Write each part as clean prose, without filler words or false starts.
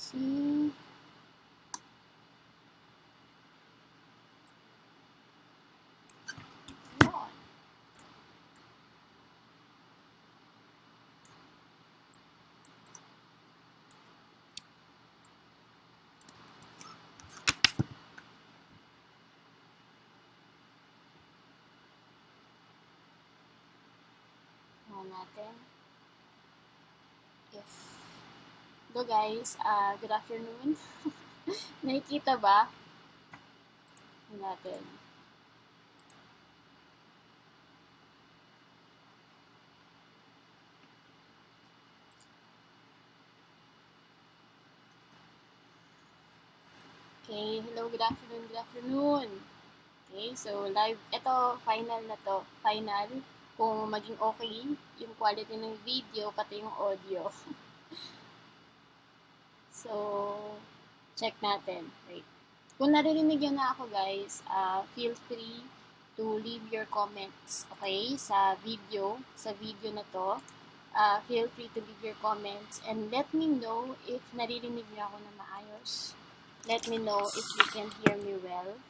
see. Yun. Natin. If Hello guys, good afternoon. Nakikita ba? Natin. Okay, hello, good afternoon, good afternoon. Okay, so live, ito, final na to. Final, kung maging okay yung quality ng video, pati yung audio. So, check natin. Wait. Kung naririnig nyo na ako guys, feel free to leave your comments, okay, sa video na to. Feel free to leave your comments and let me know if naririnig nyo ako na maayos. Let me know if you can hear me well.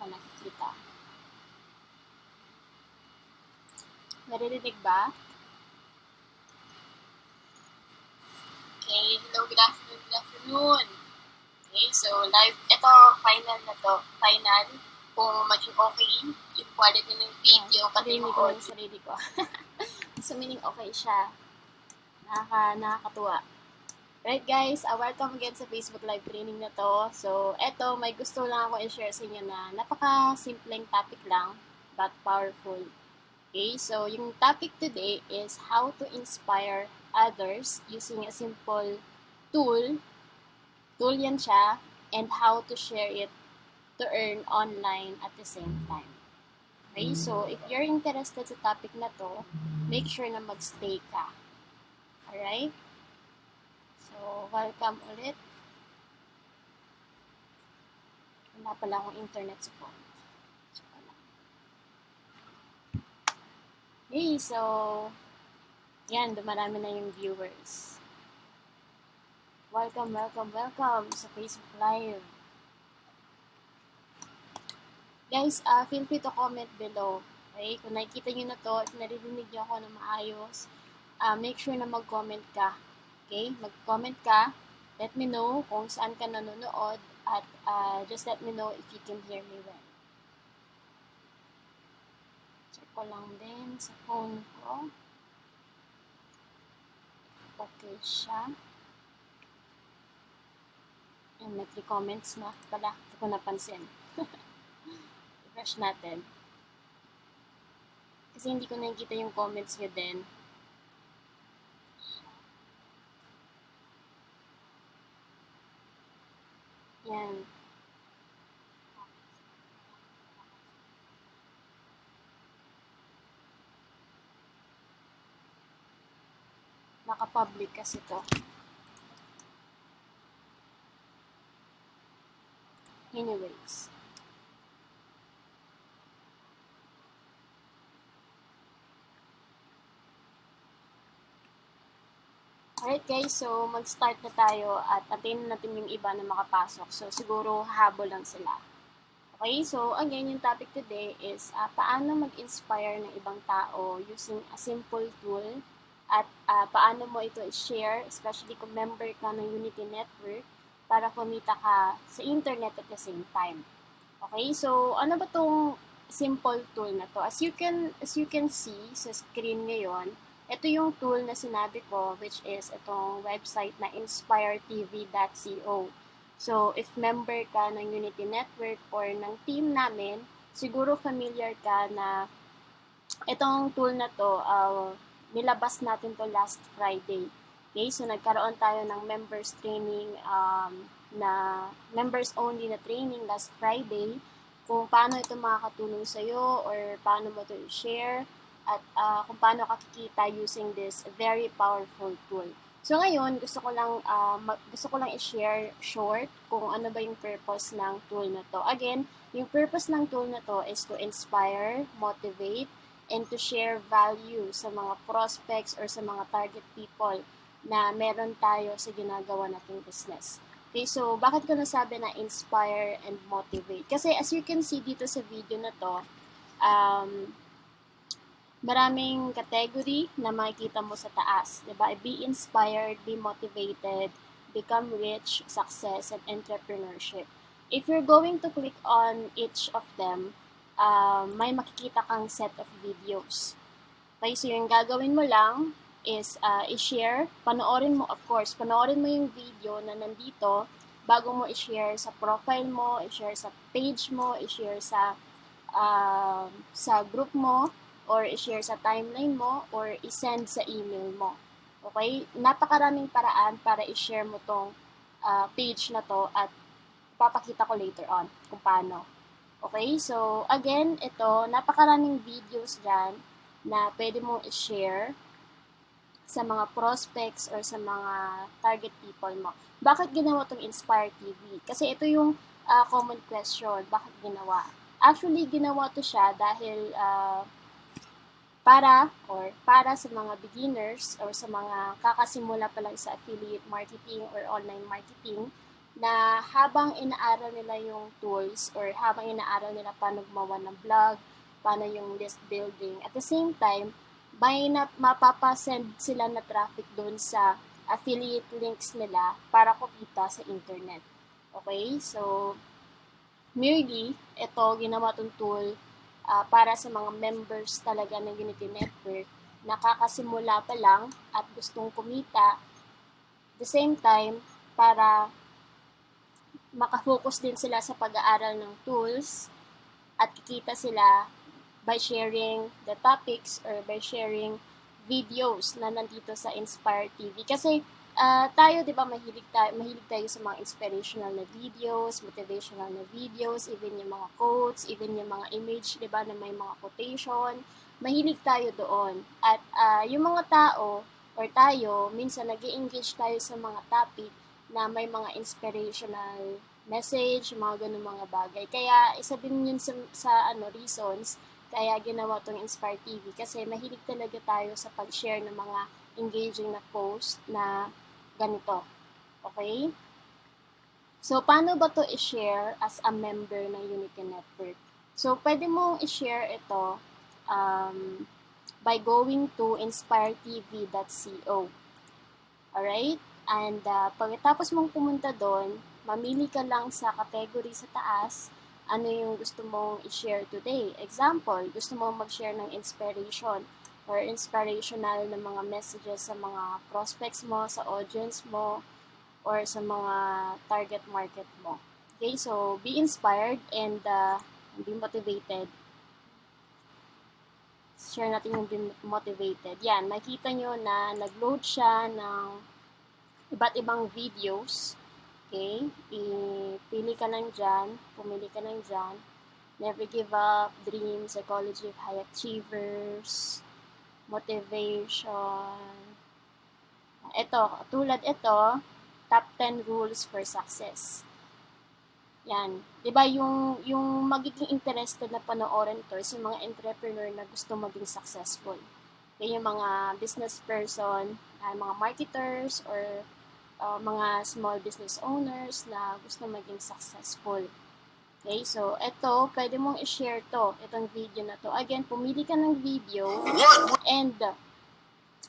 Nakikita. Naririnig ba? Okay, hello, good afternoon, good afternoon. Okay, so live, ito, final na to. Final, kung maging okay yung quality ng video, pati yung audio. Yung sarili ko. So, meaning okay siya. Nakakatuwa. Right guys, welcome again sa Facebook Live training na to. So, eto, may gusto lang ako i-share sa inyo na napaka-simpleng topic lang, but powerful. Okay, so yung topic today is how to inspire others using a simple tool. Tool yan siya, and how to share it to earn online at the same time. Okay, so if you're interested sa topic na to, make sure na mag-stay ka. Alright? So, welcome ulit. Wala pala akong internet sa phone. Okay, so, yan, dumarami na yung viewers. Welcome, welcome, welcome sa Facebook Live. Guys, feel free to comment below. Okay, kung nakikita nyo na to, if naririnig nyo ako na maayos, make sure na mag-comment ka. Okay, mag-comment ka. Let me know kung saan ka nanonood at just let me know if you can hear me well. Check ko lang din sa phone ko. Okay siya. And may 3 comments na pala. Hindi ko napansin. Refresh natin. Kasi hindi ko nakikita yung comments nyo din. Yan. Naka-public kasi to. Anyways. Alright guys, so mag-start na tayo at antayin natin yung iba na makapasok. So siguro habol lang sila. Okay, so again, yung topic today is paano mag-inspire ng ibang tao using a simple tool at paano mo ito i-share, especially kung member ka ng Unity Network, para kumita ka sa internet at the same time. Okay, so ano ba tong simple tool na to? As you can see sa screen ngayon, ito yung tool na sinabi ko, which is itong website na inspiretv.co. So, if member ka ng Unity Network or ng team namin, siguro familiar ka na itong tool na to, nilabas natin to last Friday. Okay, so nagkaroon tayo ng members training, na members only na training last Friday, kung paano ito makakatulong sa'yo or paano mo ito i-share at kung paano kakikita using this very powerful tool. So ngayon, gusto ko lang i-share short kung ano ba yung purpose ng tool na to. Again, yung purpose ng tool na to is to inspire, motivate, and to share value sa mga prospects or sa mga target people na meron tayo sa ginagawa nating business. Okay, so bakit ko nasabi na inspire and motivate? Kasi as you can see dito sa video na to, maraming category na makikita mo sa taas. Diba? Be inspired, be motivated, become rich, success, and entrepreneurship. If you're going to click on each of them, may makikita kang set of videos. Okay, so yung gagawin mo lang is i-share, panoorin mo, of course, panoorin mo yung video na nandito bago mo i-share sa profile mo, i-share sa page mo, i-share sa group mo, or i-share sa timeline mo, or i-send sa email mo. Okay? Napakaraming paraan para i-share mo tong page na to at papakita ko later on kung paano. Okay? So, again, ito, napakaraming videos dyan na pwede mong i-share sa mga prospects or sa mga target people mo. Bakit ginawa itong Inspire TV? Kasi ito yung common question, bakit ginawa? Actually, ginawa to siya dahil para sa mga beginners or sa mga kakasimula pa lang sa affiliate marketing or online marketing na habang inaaral nila yung tools or habang inaaral nila paano gumawa ng blog, paano yung list building, at the same time, may mapapasend sila na traffic doon sa affiliate links nila para kumita sa internet. Okay? So, merely, ito, ginawa itong tool para sa mga members talaga ng Unity Network, nakakasimula pa lang at gustong kumita. At the same time, para makafocus din sila sa pag-aaral ng tools at kikita sila by sharing the topics or by sharing videos na nandito sa Inspire TV. Kasi tayo, di ba, mahilig tayo sa mga inspirational na videos, motivational na videos, even yung mga quotes, even yung mga image, di ba, na may mga quotation. Mahilig tayo doon. At yung mga tao or tayo, minsan nag-i-engage tayo sa mga topic na may mga inspirational message, mga ganun mga bagay. Kaya isa din yun sa reasons kaya ginawa tong Inspire TV kasi mahilig talaga tayo sa pag-share ng mga engaging na post na ganito. Okay? So, paano ba to i-share as a member ng Unity Network? So, pwede mong i-share ito by going to inspiretv.co. Alright? And pagkatapos mong pumunta doon, mamili ka lang sa category sa taas ano yung gusto mong i-share today. Example, gusto mong mag-share ng inspiration or inspirational na mga messages sa mga prospects mo, sa audience mo, or sa mga target market mo. Okay, so be inspired and be motivated. Share natin yung be motivated. Yan, makita nyo na nag-load siya ng iba't ibang videos. Okay, pumili ka lang dyan. Never give up, dream, psychology of high achievers, motivation. Ito, tulad ito, top 10 rules for success. Yan. Diba yung magiging interested na panoorin ito is yung mga entrepreneur na gusto maging successful. Okay, yung mga business person, mga marketers, or mga small business owners na gusto maging successful. Okay, so ito, pwede mong i-share itong video na to. Again, pumili ka ng video and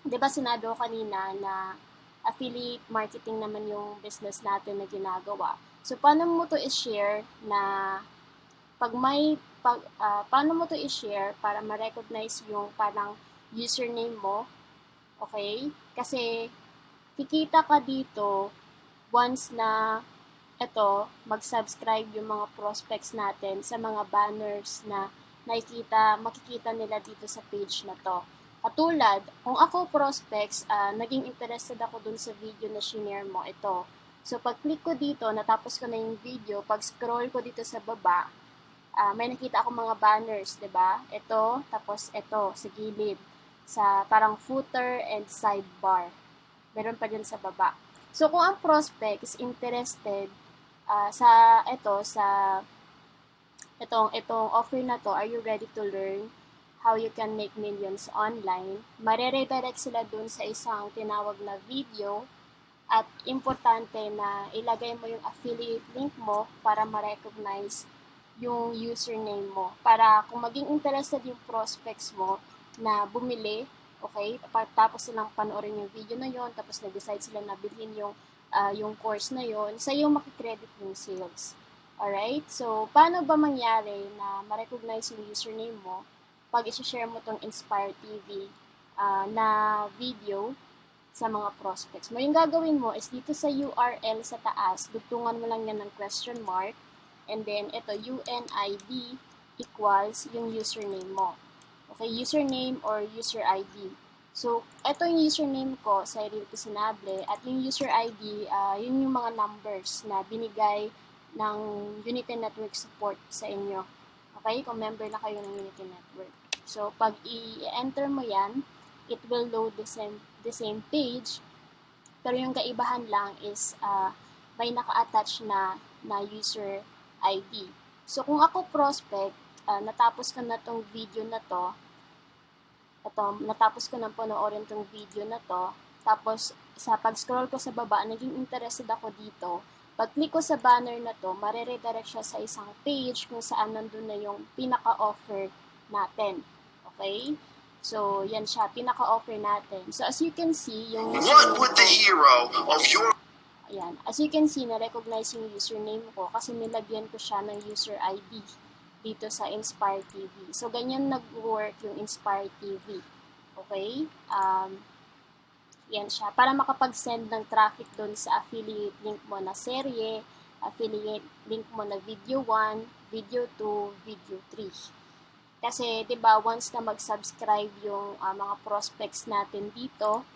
di ba sinabi ko kanina na affiliate marketing naman yung business natin na ginagawa. So, paano mo to i-share na paano mo to i-share para ma-recognize yung parang username mo, okay? Kasi kikita ka dito once na mag-subscribe yung mga prospects natin sa mga banners na makikita nila dito sa page na to. Katulad, kung ako prospects, naging interested ako dun sa video na shinare mo, ito. So, pag-click ko dito, natapos ko na yung video, pag-scroll ko dito sa baba, may nakita ako mga banners, diba? Ito, tapos ito, sa gilid, sa parang footer and sidebar. Meron pa dyan sa baba. So, kung ang prospect is interested itong offer na to, are you ready to learn how you can make millions online, mareredirect sila dun sa isang tinawag na video at importante na ilagay mo yung affiliate link mo para ma-recognize yung username mo. Para kung maging interested yung prospects mo na bumili, okay, tapos silang panoorin yung video na yon, tapos na-decide sila na bilhin yung course na yon, sa iyo makikredit yung sales. Alright? So, paano ba mangyari na ma-recognize yung username mo pag isi-share mo tong Inspire TV na video sa mga prospects mo? Yung gagawin mo is dito sa URL sa taas, dugtungan mo lang yan ng question mark, and then ito, UNID equals yung username mo. Okay, username or user ID. So, ito yung username ko sa Realty Sinable, at yung user ID, yun yung mga numbers na binigay ng Unity Network Support sa inyo. Okay, kung member na kayo ng Unity Network. So, pag i-enter mo yan, it will load the same page, pero yung kaibahan lang is may naka-attach na user ID. So, kung ako prospect, natapos ko na tong video na to, natapos ko na panoorin tong video na to, tapos sa pag-scroll ko sa baba, naging interested ako dito. Pag-click ko sa banner na to, mareredirect siya sa isang page kung saan nandun na yung pinaka-offer natin. Okay? So, yan siya, pinaka-offer natin. So, as you can see, yung What would the hero of your... Ayan. As you can see, na-recognize yung username ko kasi nilagyan ko siya ng user ID dito sa Inspire TV. So, ganyan nag-work yung Inspire TV. Okay? Yan siya. Para makapag-send ng traffic doon sa affiliate link mo na serye, affiliate link mo na video 1, video 2, video 3. Kasi, 'di ba, once na mag-subscribe yung mga prospects natin dito,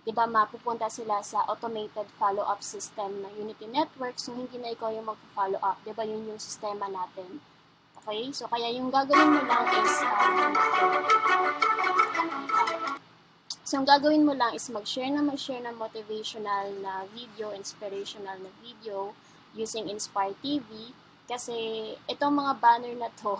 'di ba, mapupunta sila sa automated follow-up system ng Unity Network, so hindi na ikaw yung mag-follow up, 'di ba, yun yung sistema natin. Okay? So, kaya yung gagawin mo lang is mag-share ng motivational na video, inspirational na video using Inspire TV, kasi itong mga banner na to,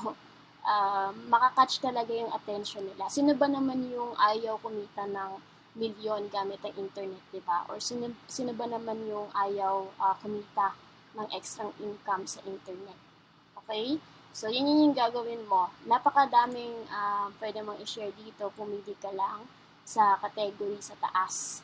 makakatch talaga yung attention nila. Sino ba naman yung ayaw kumita ng milyon gamit ang internet, diba? Or sino ba naman yung ayaw kumita ng extra income sa internet? Okay? So, yun yung gagawin mo. Napakadaming pwede mong i-share dito. Pumili ka lang sa category sa taas.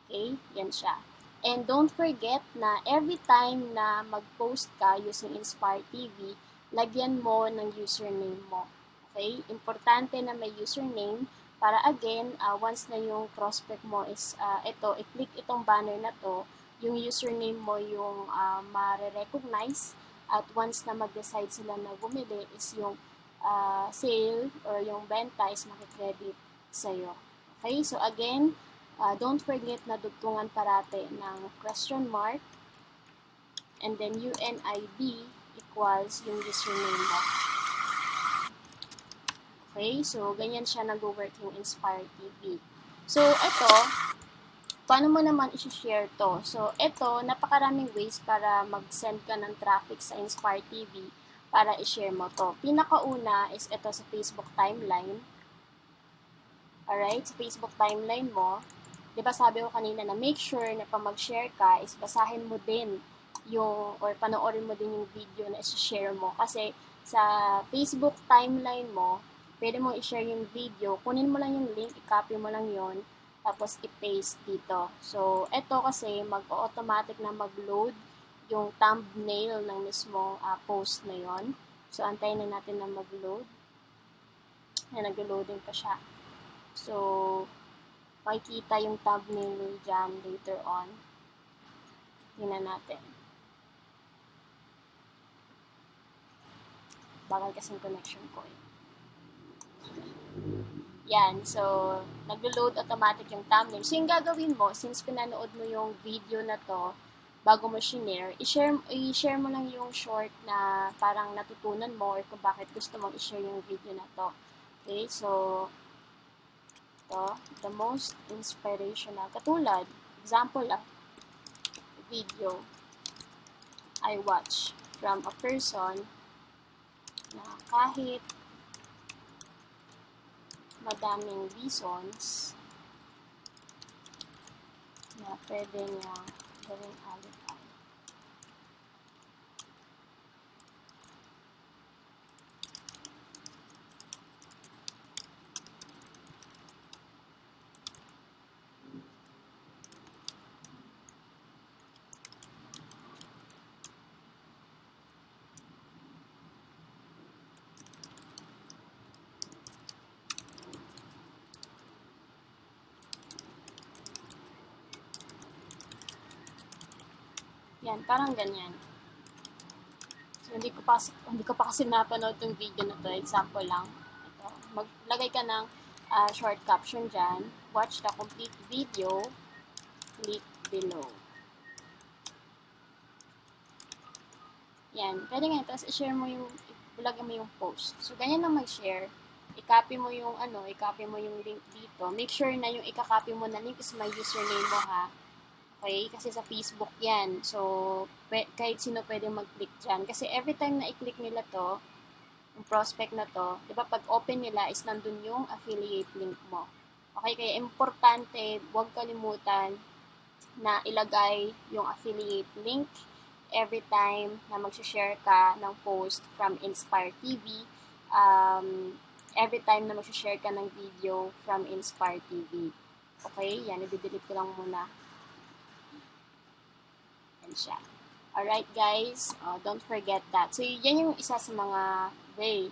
Okay? Yan siya. And don't forget na every time na mag-post ka using Inspire TV, lagyan mo ng username mo. Okay? Importante na may username para again, once na yung prospect mo is i-click itong banner na to, yung username mo yung ma-recognize, at once na mag-decide sila na bumili is yung sale or yung benta is makikredit sa'yo. Okay? So again, don't forget na dugtungan parate ng question mark and then UNID equals yung username mo. Okay? So, ganyan siya nag-work yung Inspire TV. So, ito, paano mo naman i-share to? So, ito, napakaraming ways para mag-send ka ng traffic sa Inspire TV para i-share mo to. Pinakauna is ito sa Facebook timeline. Alright? Sa Facebook timeline mo, di ba sabi ko kanina na make sure na pag mag-share ka is basahin mo din or panoorin mo din yung video na i-share mo. Kasi sa Facebook timeline mo, pwede mo i-share yung video, kunin mo lang yung link, i-copy mo lang yon, tapos i-paste dito. So, ito kasi mag-automatic na mag-load yung thumbnail ng mismong post na yon. So, antayin na natin na mag-load. Nag-loading pa siya. So, makikita yung thumbnail dyan later on. Tingnan natin. Bagal kasing connection ko eh. Yan. So, nag-load automatic yung thumbnail. So, yung gagawin mo, since pinanood mo yung video na to, bago mo share, i-share mo lang yung short na parang natutunan mo or kung bakit gusto mong i-share yung video na to. Okay? So, ito, the most inspirational. Katulad, example lang, video I watch from a person na kahit madaming reasons na pwede niya gawing alibi. Yan, parang ganyan. So, hindi ko pa kasi napanood tong video na to. Example lang. Ito. Maglagay ka ng short caption dyan. Watch the complete video. Click below. Yan. Pwede nga. Tapos, i-share mo yung, ilagay mo yung post. So, ganyan lang mag-share. I-copy mo yung i-copy mo yung link dito. Make sure na yung i-copy mo na link is may username mo, ha. Okay? Kasi sa Facebook yan. So, kahit sino pwede mag-click dyan. Kasi every time na i-click nila to, yung prospect na to, di ba pag open nila is nandun yung affiliate link mo. Okay? Kaya importante, huwag kalimutan na ilagay yung affiliate link every time na mag-share ka ng post from Inspire TV. Every time na mag-share ka ng video from Inspire TV. Okay? Yan, i-delete ko lang muna. Yan siya. Alright guys, don't forget that. So yan yung isa sa mga way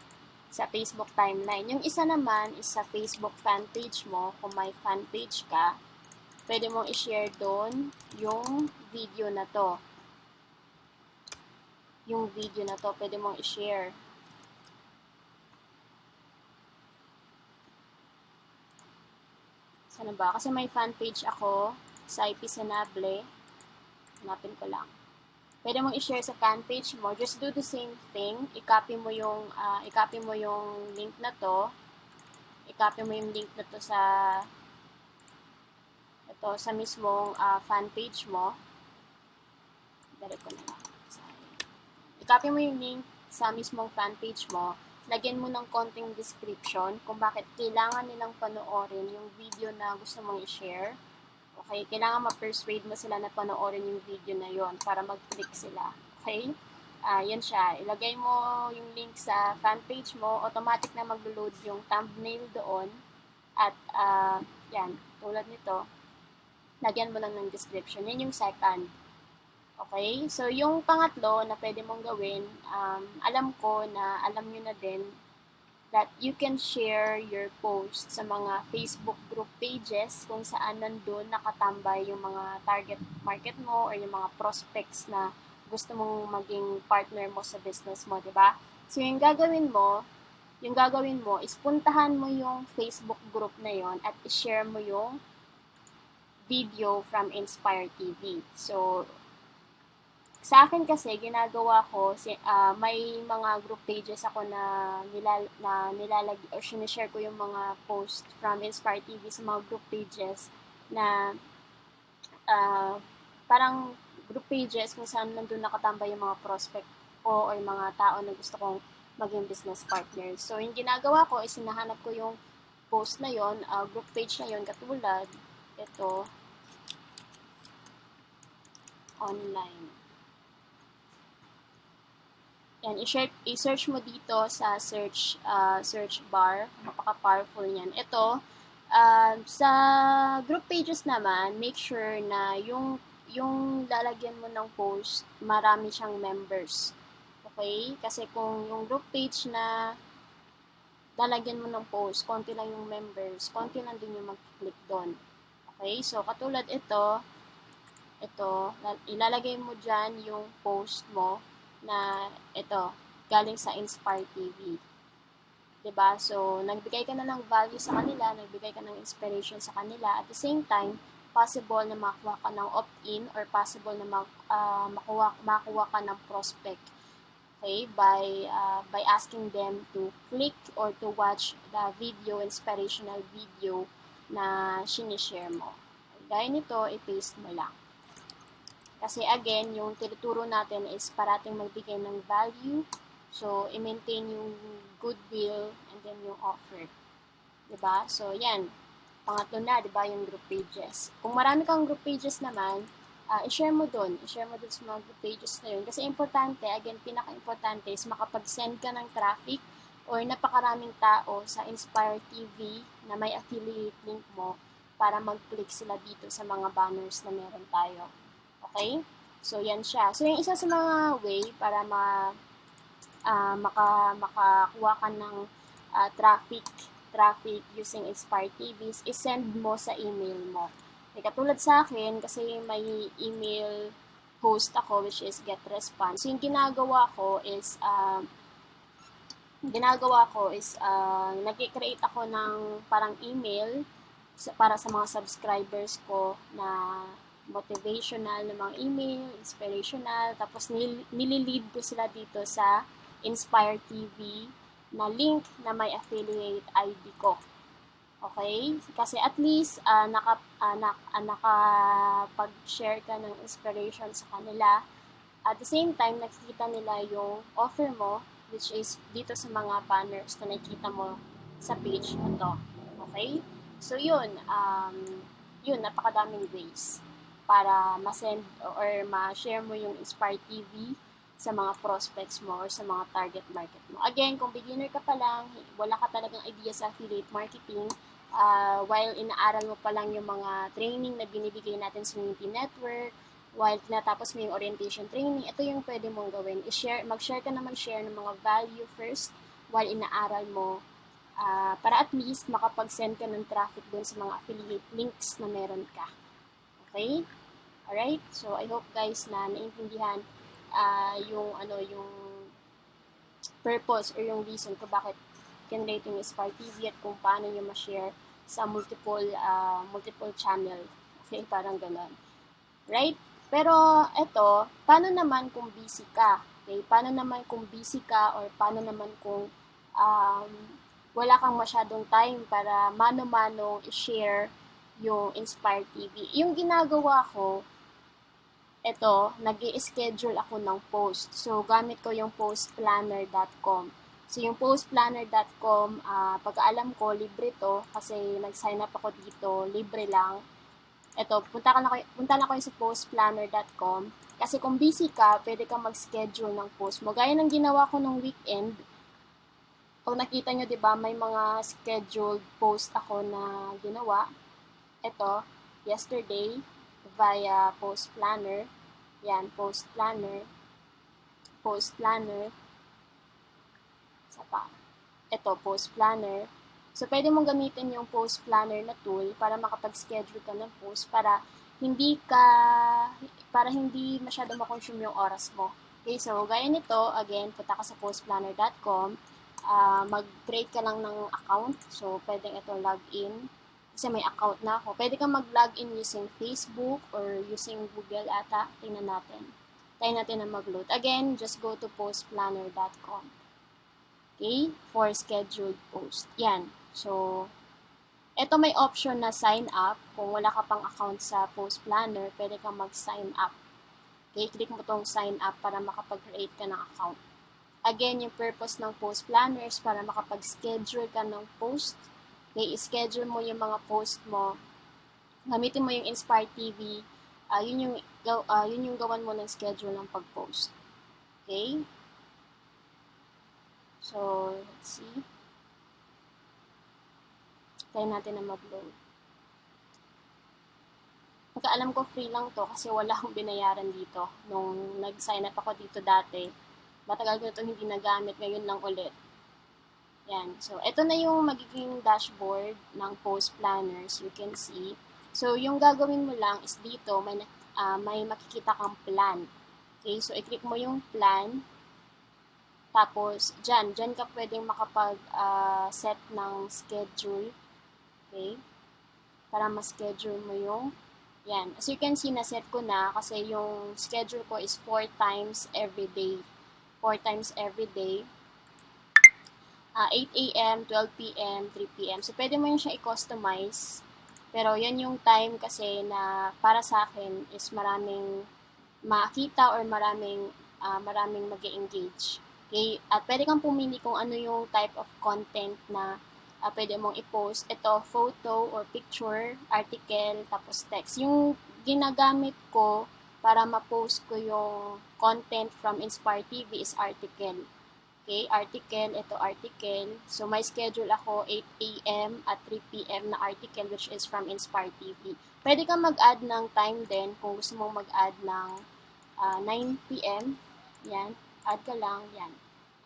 sa Facebook timeline. Yung isa naman is sa Facebook fan page mo. Kung may fan page ka, pwede mong i-share doon yung video na to. Yung video na to, pwede mong i-share. Sana ba? Kasi may fan page ako sa IP Senable. Hanapin ko lang. Pwede mong i-share sa fan page mo. Just do the same thing. I-copy mo yung link na to. I-copy mo yung link na to sa mismong fan page mo. Dali ko na lang. I-copy mo yung link sa mismong fan page mo. Lagyan mo ng konting description kung bakit kailangan nilang panoorin yung video na gusto mong i-share. Okay? Kailangan ma-persuade mo sila na panoorin yung video na yon para mag-click sila. Okay? Yan siya. Ilagay mo yung link sa fan page mo. Automatic na mag-load yung thumbnail doon. At, yan. Tulad nito. Lagyan mo lang ng description. Yan yung second. Okay? So, yung pangatlo na pwede mong gawin, alam ko na alam nyo na din that you can share your post sa mga Facebook group pages kung saan nandun nakatambay yung mga target market mo or yung mga prospects na gusto mong maging partner mo sa business mo, di ba? So, yung gagawin mo is puntahan mo yung Facebook group na yon at i-share mo yung video from Inspire TV. So, sa akin kasi, ginagawa ko, may mga group pages ako na nilalagay or sinishare ko yung mga post from Inspire TV sa mga group pages na parang group pages kung saan nandun nakatambay yung mga prospect ko o yung mga tao na gusto kong maging business partner. So, yung ginagawa ko is hinahanap ko yung post na yon, group page na yon, katulad ito, online. Yan, i-search mo dito sa search bar. Napaka-powerful niyan. Ito, sa group pages naman, make sure na yung lalagyan mo ng post, marami siyang members. Okay? Kasi kung yung group page na lalagyan mo ng post, konti lang yung members, konti lang din yung mag-click doon. Okay? So, katulad ito, ilalagay mo dyan yung post mo na ito, galing sa Inspire TV. 'Di ba? So, nagbigay ka na ng value sa kanila, nagbigay ka ng inspiration sa kanila. At the same time, possible na makuha ka ng opt-in or possible na makuha ka ng prospect. Okay? By asking them to click or to watch the video, inspirational video na sinishare mo. Gaya nito, i-paste mo lang. Kasi again, yung tinuturo natin is parating magbigay ng value. So, i-maintain yung goodwill and then yung offer. Diba? So, yan. Pangatlo na, diba, yung group pages. Kung marami kang group pages naman, i-share mo dun. I-share mo dun sa mga group pages na yun. Kasi importante, again, pinaka-importante is makapag-send ka ng traffic or napakaraming tao sa Inspire TV na may affiliate link mo para mag-click sila dito sa mga banners na meron tayo. Okay? So, yan siya. So, yung isa sa mga way para makakuha ka ng traffic using Inspire TVs is send mo sa email mo. Okay, katulad sa akin, kasi may email host ako which is GetResponse. So, yung ginagawa ko is nag-create ako ng parang email para sa mga subscribers ko na motivational na mga email, inspirational, tapos nililid ko sila dito sa Inspire TV na link na may affiliate ID ko. Okay? Kasi at least nakapag-share ka ng inspiration sa kanila. At the same time, nakikita nila yung offer mo, which is dito sa mga banners na nakikita mo sa page na to. Okay? So, yun, napakadaming ways para ma-send or ma-share mo yung Inspire TV sa mga prospects mo or sa mga target market mo. Again, kung beginner ka pa lang, wala ka talagang idea sa affiliate marketing, while inaaral mo pa lang yung mga training na binibigay natin sa Unity Network, while tinatapos mo yung orientation training, ito yung pwede mong gawin. Mag-share ka na mag-share ng mga value first while inaaral mo para at least makapag-send ka ng traffic dun sa mga affiliate links na meron ka. Okay? Alright? So, I hope guys na naintindihan yung purpose or yung reason kung bakit generating Inspire TV at kung paano nyo ma-share sa multiple channel. Okay? Parang ganon. Right? Pero, eto, paano naman kung busy ka? Okay? Paano naman kung busy ka or paano naman kung wala kang masyadong time para mano-mano i-share yung Inspire TV. Yung ginagawa ko, eto, nag-i-schedule ako ng post. So, gamit ko yung postplanner.com. So, yung postplanner.com, pagkaalam ko, libre to kasi nag-sign up ako dito, libre lang. Eto, punta na kayo sa postplanner.com. Kasi kung busy ka, pwede kang mag-schedule ng post mo. Gaya ng ginawa ko nung weekend, kung nakita nyo, di ba, may mga scheduled post ako na ginawa. Ito, yesterday, via Post Planner. Yan, Post Planner. Isa pa. Ito, Post Planner. So, pwede mong gamitin yung Post Planner na tool para makapag-schedule ka ng post para hindi masyado makonsume yung oras mo. Okay, so, gaya nito, again, punta ka sa postplanner.com. Mag-create ka lang ng account. So, pwedeng ito login. Kasi may account na ako. Pwede kang mag-login using Facebook or using Google ata. Tingnan natin. Tayo natin na mag-load. Again, just go to postplanner.com. Okay? For scheduled post. Yan. So, ito may option na sign up. Kung wala ka pang account sa Post Planner, pwede kang mag-sign up. Okay? Click mo tong sign up para makapag-create ka ng account. Again, yung purpose ng Post Planner is para makapag-schedule ka ng post. Okay, i-schedule mo yung mga post mo. Gamitin mo yung Inspire TV. Yun yung gawan mo ng schedule ng pag-post. Okay? So, let's see. Try natin na mag-load. Pagkaalam ko free lang to kasi wala akong binayaran dito. Nung nag-sign up ako dito dati, matagal ko ito hindi nagamit, ngayon lang ulit. Yan. So, ito na yung magiging dashboard ng Post Planners. You can see. So, yung gagawin mo lang is dito, may makikita kang plan. Okay? So, i-click mo yung plan. Tapos, dyan ka pwedeng makapag-set ng schedule. Okay? Para ma-schedule mo yung, yan. As you can see, na-set ko na kasi yung schedule ko is 4 times every day. 4 times every day. 8 a.m., 12 p.m., 3 p.m. So, pwede mo yun siya i-customize. Pero, yan yung time kasi na para sa akin is maraming makita or maraming mag-engage. Okay? At pwede kang pumili kung ano yung type of content na pwede mong i-post. Ito, photo or picture, article, tapos text. Yung ginagamit ko para ma-post ko yung content from Inspire TV is article. Okay, article, ito article. So, may schedule ako 8 a.m. at 3 p.m. na article which is from Inspire TV. Pwede kang mag-add ng time din kung gusto mong mag-add ng 9 p.m. Yan, add ka lang, yan.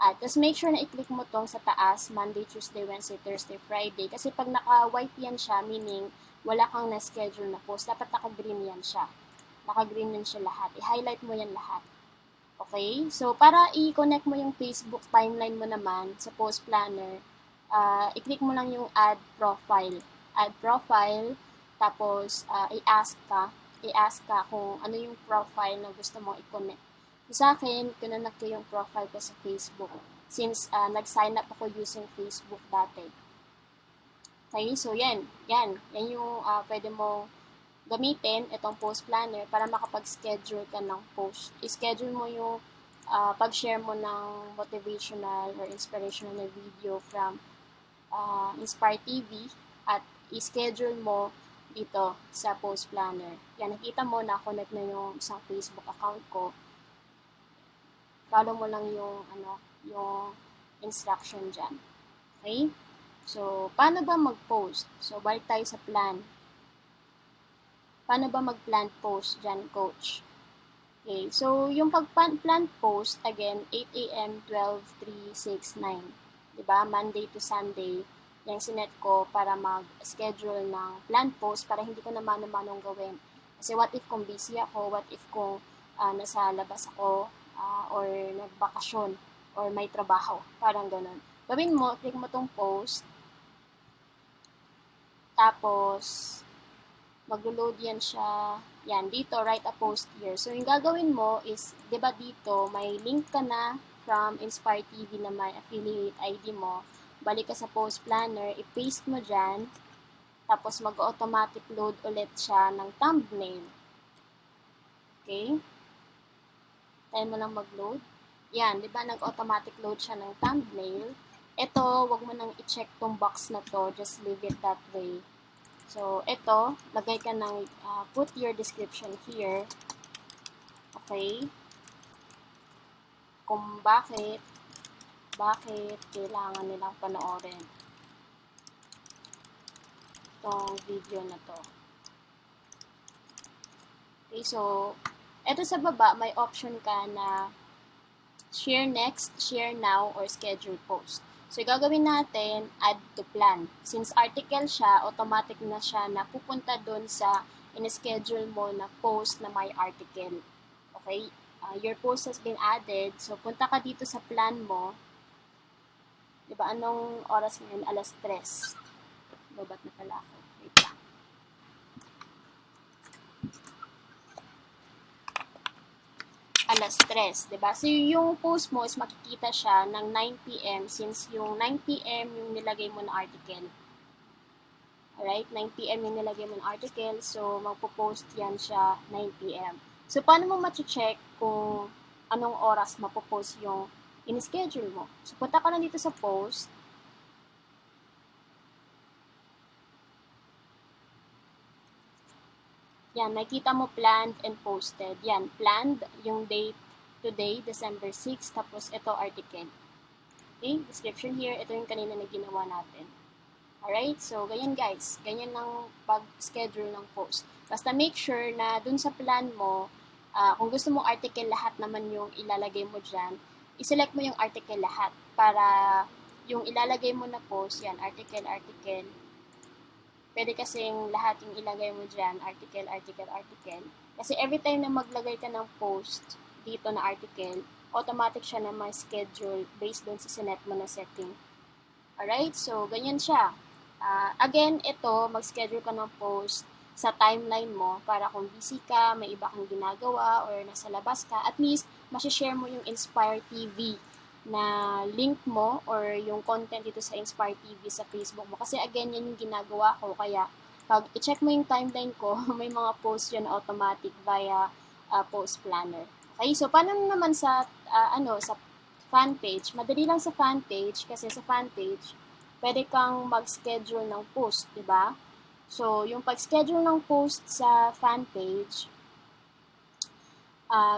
At tapos make sure na i-click mo tong sa taas, Monday, Tuesday, Wednesday, Thursday, Friday. Kasi pag naka-white yan siya, meaning wala kang na-schedule na post, dapat naka-green yan siya. Naka-green yan siya lahat. I-highlight mo yan lahat. Okay? So, para i-connect mo yung Facebook timeline mo naman sa post planner, i-click mo lang yung add profile. Add profile, tapos i-ask ka kung ano yung profile na gusto mong i-connect. Sa akin, kinanak ko yung profile ko sa Facebook since nag-sign up ako using Facebook dati. Okay, so yan yung pwede mo gamitin itong post planner para makapag-schedule ka ng post. I-schedule mo yung pag-share mo ng motivational or inspirational na video from Inspire TV at i-schedule mo dito sa post planner. Yan, nakita mo na connect na yung isang Facebook account ko. Follow mo lang yung yung instruction dyan. Okay? So, paano ba mag-post? So, balik tayo sa plan. Paano ba mag-plan post dyan, coach? Okay, so yung pag-plan post, again, 8 a.m., 12, 3, 6, 9. Diba? Monday to Sunday, yung sinet ko para mag-schedule ng plan post para hindi ko na mano-manong gawin. Kasi what if kung busy ako, what if kung nasa labas ako, or nagbakasyon, or may trabaho, parang ganun. Gawin mo, click mo tong post, tapos, maglo-load yan siya, yan, dito, write a post here. So, yung gagawin mo is, di ba dito, may link ka na from Inspire TV na may affiliate ID mo, balik ka sa post planner, i-paste mo dyan, tapos mag-automatic load ulit siya ng thumbnail. Okay? Tayo mo lang mag-load. Yan, di ba nag-automatic load siya ng thumbnail. Ito, wag mo nang i-check tong box na to, just leave it that way. So, ito, lagay ka ng, put your description here. Okay? Kung bakit kailangan nilang panoorin itong video na to. Okay, so, ito sa baba, may option ka na share next, share now, or schedule post. So, gagawin natin, add to plan. Since article siya, automatic na siya na pupunta dun sa in-schedule mo na post na may article. Okay? Your post has been added. So, punta ka dito sa plan mo. Diba, anong oras ngayon? 3:00. Babat na pala ako. Wait lang. Alas 3, diba? So, yung post mo is makikita siya ng 9 p.m. since yung 9 p.m. yung nilagay mo na article. Alright? 9 p.m. yung nilagay mo na article. So, magpo-post yan siya 9 p.m. So, paano mo ma-check kung anong oras mapopost yung in-schedule mo? So, punta ka lang dito sa post. Yan, nakita mo planned and posted. Yan, planned, yung date today, December 6, tapos ito article. Okay, description here, ito yung kanina na ginawa natin. Alright, so ganyan guys, ganyan ang pag-schedule ng post. Basta make sure na dun sa plan mo, kung gusto mo article lahat naman yung ilalagay mo dyan, i-select mo yung article lahat para yung ilalagay mo na post, yan, article. Pwede kasing lahat yung ilagay mo dyan, article. Kasi every time na maglagay ka ng post dito na article, automatic siya na may schedule based doon sa sinet mo na setting. Alright, so ganyan siya. Again, ito, mag-schedule ka ng post sa timeline mo para kung busy ka, may iba kang ginagawa, or nasa labas ka, at least, masishare mo yung Inspire TV na link mo or yung content dito sa Inspire TV sa Facebook mo. Kasi again, yan yung ginagawa ko. Kaya, pag i-check mo yung timeline ko, may mga post yun automatic via post planner. Okay, so paano naman sa sa fan page? Madali lang sa fan page kasi sa fan page, pwede kang mag-schedule ng post, di ba? So, yung pag-schedule ng post sa fan page,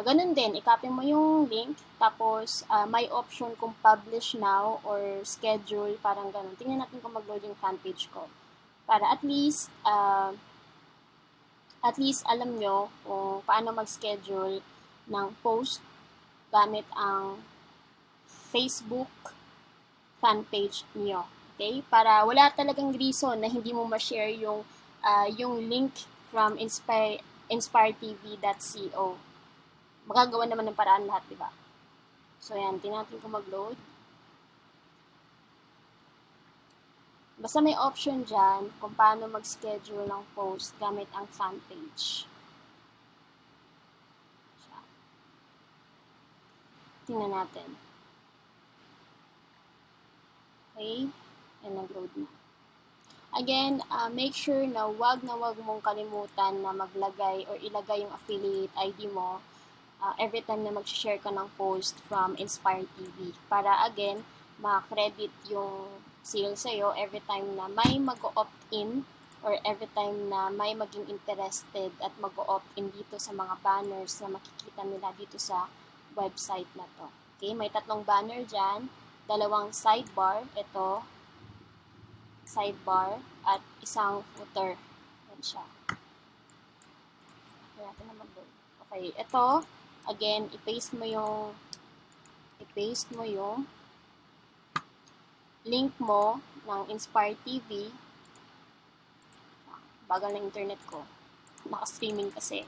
ganun din, i-copy mo yung link, tapos may option kung publish now or schedule, parang ganun. Tingnan natin kung mag-load yung fan page ko. Para at least alam nyo kung paano mag-schedule ng post gamit ang Facebook fan page niyo. Okay? Para wala talagang reason na hindi mo ma-share yung link from inspiretv.co. Magagawa naman ng paraan lahat, di ba? So, yan. Tingnan natin kung mag-load. Basta may option dyan kung paano mag-schedule ng post gamit ang fan page. Tingnan natin. Okay? And nag-load na. Again, make sure na wag mong kalimutan na maglagay or ilagay yung affiliate ID mo every time na mag-share ka ng post from Inspire TV. Para again, ma-credit yung sale sa'yo every time na may mag-opt-in or every time na may maging interested at mag-opt-in dito sa mga banners na makikita nila dito sa website na to. Okay, may 3 banner dyan, 2 sidebar, ito, sidebar, at isang footer. Yan siya. Kaya natin na mag-load. Okay, ito, again, i-paste mo yung link mo ng Inspire TV. Bagal na internet ko. Naka-streaming kasi.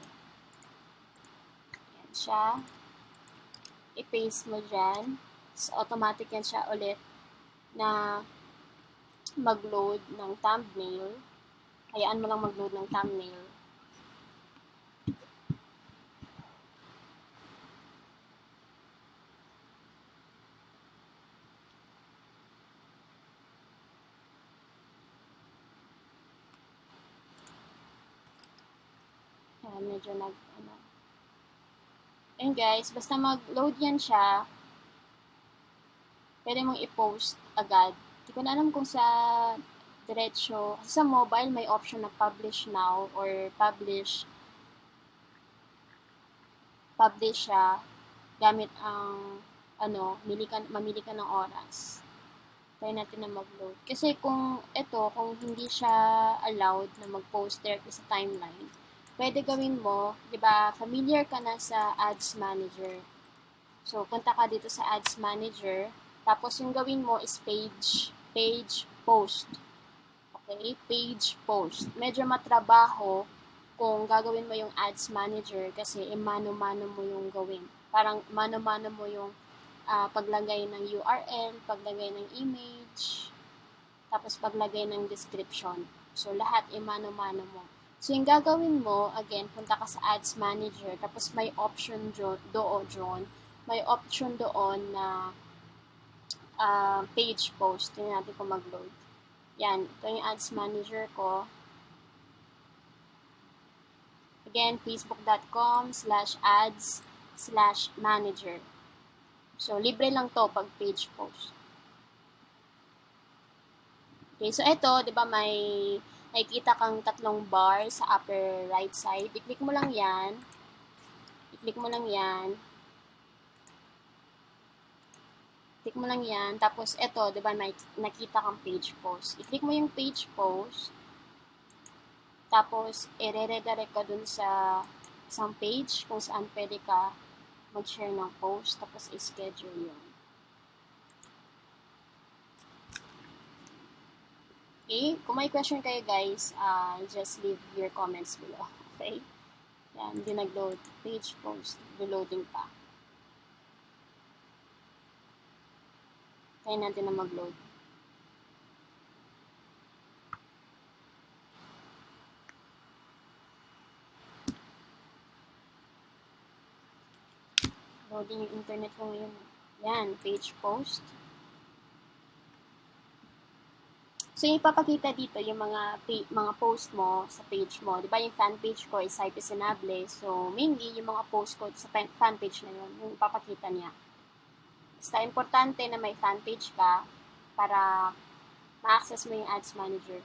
Yan siya. I-paste mo dyan. So, automatic yan siya ulit na mag-load ng thumbnail. Hayaan mo lang mag-load ng thumbnail. Medyo and guys, basta mag-load yan siya, pwede mong i-post agad. Hindi ko na alam kung sa diretso, sa mobile may option na publish now or publish siya gamit ang mamili ka ng oras. Try natin na mag-load. Kasi kung hindi siya allowed na mag-post directly sa timeline, pwede gawin mo, di ba, familiar ka na sa Ads Manager. So, punta ka dito sa Ads Manager, tapos yung gawin mo is page post. Okay? Page post. Medyo matrabaho kung gagawin mo yung Ads Manager kasi mano-mano mo yung gawin. Parang mano-mano mo yung paglagay ng URL, paglagay ng image, tapos paglagay ng description. So, lahat mano-mano mo. So, yung gagawin mo, again, punta ka sa Ads Manager, tapos may option doon, may option doon na page post. Tingnan natin kung mag-load. Yan, ito yung Ads Manager ko. Again, facebook.com/ads/manager. So, libre lang to pag page post. Okay, so ito, di ba may nakikita kang 3 bar sa upper right side. I-click mo lang yan. Click mo lang yan. Tapos ito, di ba may nakita kang page post. I-click mo yung page post. Tapos, i-redirect ka dun sa isang page kung saan pwede ka mag-share ng post. Tapos, i-schedule yun. Okay? Kung may question kayo guys, just leave your comments below. Okay? Yan, hindi nag-load. Page post. Reloading pa. Kaya natin na mag-load. Loading yung internet ko ngayon. Yan, page post. So, yung ipapakita dito yung mga post mo sa page mo. Di ba yung fan page ko is Site Isinable. So, mainly yung mga post ko sa fan page na yun, yung ipapakita niya. Basta importante na may fan page ka para ma-access mo yung Ads Manager.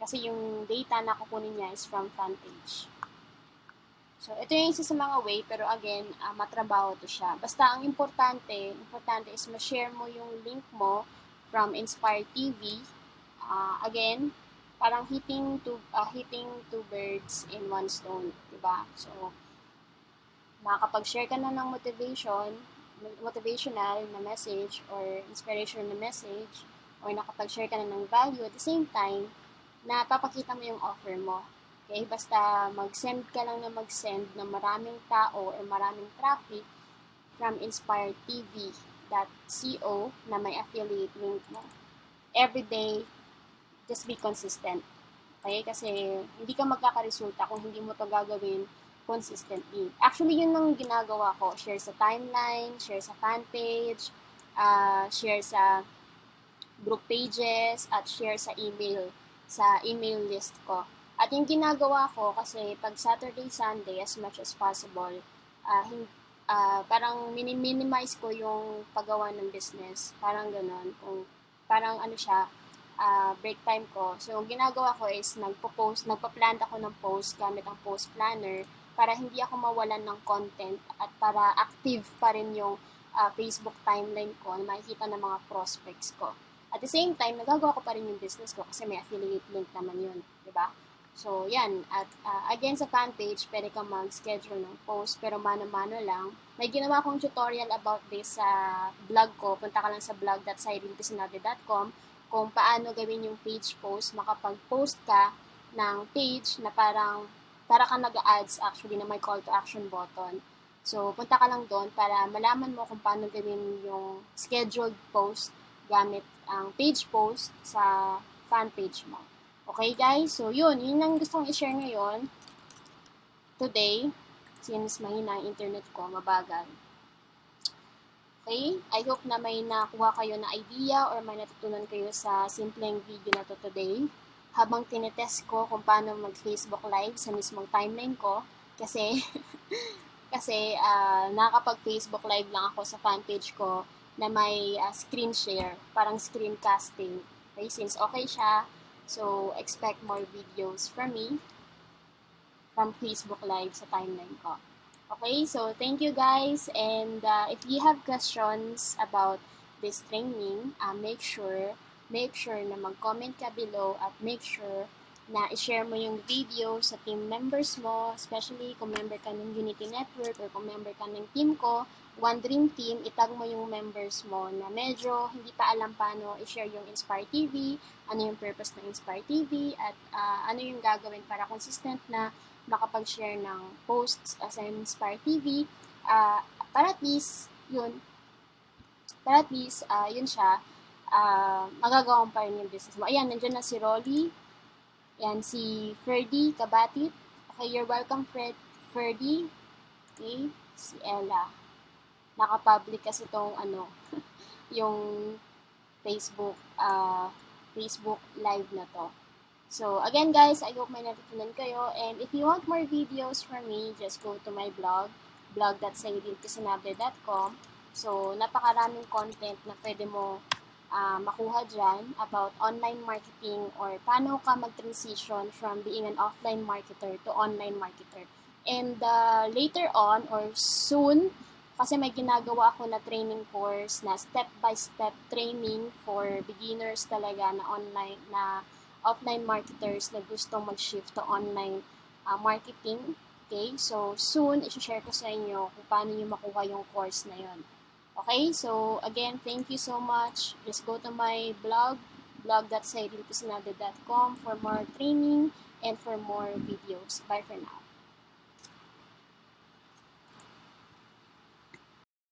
Kasi yung data na kukunin niya is from fan page. So, ito yung isa sa mga way, pero again, matrabaho to siya. Basta ang importante is ma-share mo yung link mo from Inspire TV. Again, parang hitting two birds in one stone, diba? So, makakapag-share ka na ng motivational na message or inspirational na message or nakapag-share ka na ng value at the same time na papakita mo yung offer mo. Okay? Basta mag-send ka lang na mag-send ng maraming tao or maraming traffic from inspiretv.co na may affiliate link mo. Every day, just be consistent. Okay? Kasi hindi ka magkakaresulta kung hindi mo to gagawin consistently. Actually, yun ang ginagawa ko. Share sa timeline, share sa fan page, share sa group pages, at share sa email list ko. At yung ginagawa ko, kasi pag Saturday, Sunday, as much as possible, parang minimize ko yung paggawa ng business. Parang ganon. Parang ano siya, break time ko. So, ang ginagawa ko is nagpa-plan ako ng post gamit ang post planner para hindi ako mawalan ng content at para active pa rin yung Facebook timeline ko na makikita ng mga prospects ko. At the same time, nagagawa ko pa rin yung business ko kasi may affiliate link naman yun, di ba? So, yan. At again, sa fan page, pwede kang mag-schedule ng post, pero mano-mano lang. May ginawa kong tutorial about this sa blog ko. Punta ka lang sa blog.sirenpisinabe.com kung paano gawin yung page post. Makapag-post ka ng page na para ka nag-ads actually na may call to action button. So, punta ka lang doon para malaman mo kung paano gawin yung scheduled post gamit ang page post sa fan page mo. Okay guys? So, yun ang gusto kong i-share ngayon today since mahina ang internet ko, mabagal. Okay? I hope na may nakuha kayo na idea or may natutunan kayo sa simpleng video na to today. Habang tinetest ko kung paano mag-Facebook Live sa mismong timeline ko kasi nakakapag-Facebook Live lang ako sa fan page ko na may screen share, parang screencasting. Okay, since okay siya, so expect more videos from me from Facebook Live sa timeline ko. Okay, so thank you guys, and if you have questions about this training, make sure na mag-comment ka below at make sure na i-share mo yung video sa team members mo, especially kung member ka ng Unity Network or kung member ka ng team ko, One Dream Team, itag mo yung members mo na medyo hindi pa alam paano i-share yung Inspire TV, ano yung purpose ng Inspire TV, at ano yung gagawin para consistent na makapag-share ng posts sa Inspire TV, para at least, yun siya, magagawa mo pa rin yung business mo. Ayan, nandiyan na si Rolly. Ayan, si Ferdy Kabatit. Okay, you're welcome, Ferdy. Okay, si Ella. Naka-public kasi itong, yung Facebook live na to. So, again guys, I hope may natutunan kayo. And if you want more videos from me, just go to my blog.sirenpisinabe.com. So, napakaraming content na pwede mo makuha dyan about online marketing or paano ka mag-transition from being an offline marketer to online marketer. And later on or soon, kasi may ginagawa ako na training course na step-by-step training for beginners talaga na offline marketers na gusto mag-shift to online marketing. Okay? So, soon, i-share ko sa inyo kung paano nyo makuha yung course na yon. Okay, so again, thank you so much. Just go to my blog.sirenpisinabe.com for more training and for more videos. Bye for now.